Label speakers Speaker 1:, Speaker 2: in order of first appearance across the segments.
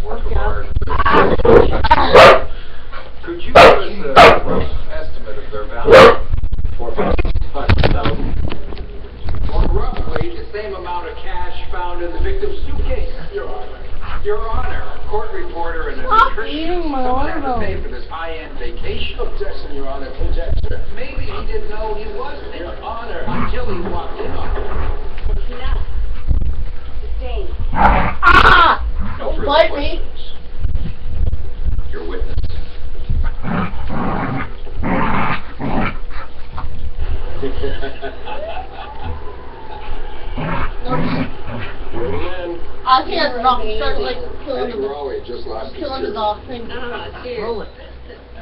Speaker 1: work of art. Could you give us a rough estimate of their value?
Speaker 2: $4,000.
Speaker 1: Or roughly the same amount of cash found in the victim's suitcase?
Speaker 3: Your Honor.
Speaker 1: Your Honor, a court reporter and a
Speaker 4: Stop
Speaker 1: nutritionist.
Speaker 4: eating my
Speaker 1: Someone had to
Speaker 4: watermelon.
Speaker 1: pay for this high-end vacation.
Speaker 3: Objection, Your Honor. Conjecture.
Speaker 1: Maybe he didn't know he was there.
Speaker 3: Your Honor.
Speaker 1: Until he walked in on it.
Speaker 5: Enough. Sustained.
Speaker 4: Ah!
Speaker 1: No
Speaker 4: Don't
Speaker 1: further
Speaker 4: bite me.
Speaker 1: questions. Your witness.
Speaker 4: I can't stop. Start like killing the
Speaker 3: Raleigh just lost his
Speaker 4: killing the
Speaker 3: ear.
Speaker 4: dog thing.
Speaker 6: Roll it.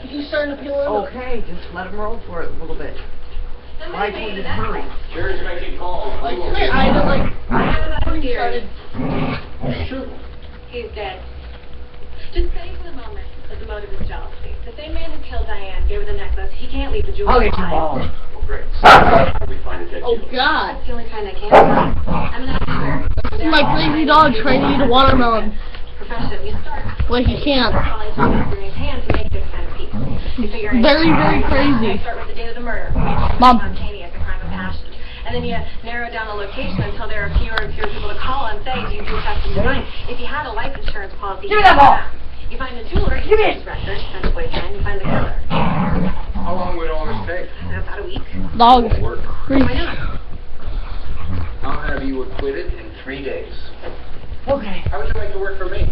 Speaker 4: He's starting to peel it.
Speaker 6: Okay, just let him roll for it a little bit. Why can't you hurry?
Speaker 1: Jerry's making calls.
Speaker 4: Like I had to like
Speaker 5: I have another
Speaker 4: started.
Speaker 5: theory.
Speaker 1: Shoot.
Speaker 5: He's dead. Just say for the moment that the motive is jealousy. The same man who killed Diane gave her the necklace. He can't leave the jewelry
Speaker 6: Okay,
Speaker 5: behind.
Speaker 1: Oh, great. How do we find a dead
Speaker 4: Oh
Speaker 1: Julie?
Speaker 4: God!
Speaker 5: That's the only kind I can. I'm an expert.
Speaker 4: This is my crazy dog trying to eat a watermelon.
Speaker 5: Profession. We start.
Speaker 4: Like he can't.
Speaker 5: College experience hands to make this kind of piece. We figure it
Speaker 4: Very, very
Speaker 5: out.
Speaker 4: crazy.
Speaker 5: You start with the date of the murder.
Speaker 4: Mom.
Speaker 5: Spontaneous, a crime of passion. And then you narrow down the location until there are fewer and fewer people to call and say, do you do theft in design? If you had a life insurance policy,
Speaker 6: Give me that ball.
Speaker 5: You find the jeweler, you get his record, and the boyfriend, you find the killer.
Speaker 1: How long would all this take?
Speaker 5: About a week.
Speaker 4: Dog.
Speaker 1: Work.
Speaker 5: Why not?
Speaker 1: I'll have you acquitted in 3 days.
Speaker 6: Okay.
Speaker 1: How would you like to work for me?